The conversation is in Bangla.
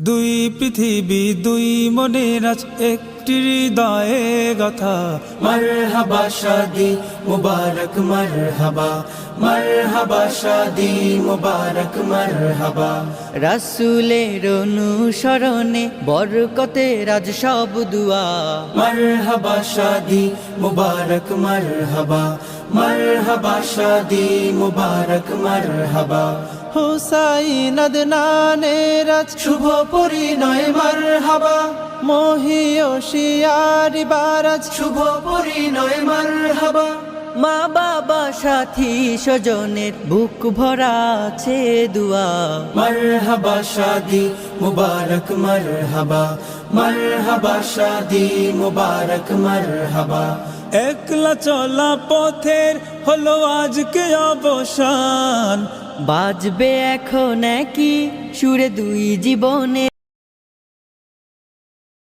দুই পৃথিবী দুই মনের আজ একটি হৃদয়ে গাথা। মারহাবা শাদি মুবারক মারহাবা, মারহাবা শাদি মুবারক মারহাবা। রাসূলের অনুসরণে বরকতের আজ সব দুয়া। মারহাবা শাদি মুবারক মারহাবা, মারহাবা শাদি মুবারক মারহাবা। হুসাইন আদনানের আজ শুভ পরিণয় মারহাবা, মহিয়সিয়ারি বারাজ শুভ পরিণয় মারহাবা। মা বাবা সাথী স্বজনের বুক ভরা আছে দুয়া। মারহাবা শাদি মুবারক মারহাবা, মারহাবা শাদি মুবারক মারহাবা। একলা চলা পথের হলো আজকে অবসান। বাজবে এখন কি সুরে দুই জীবনে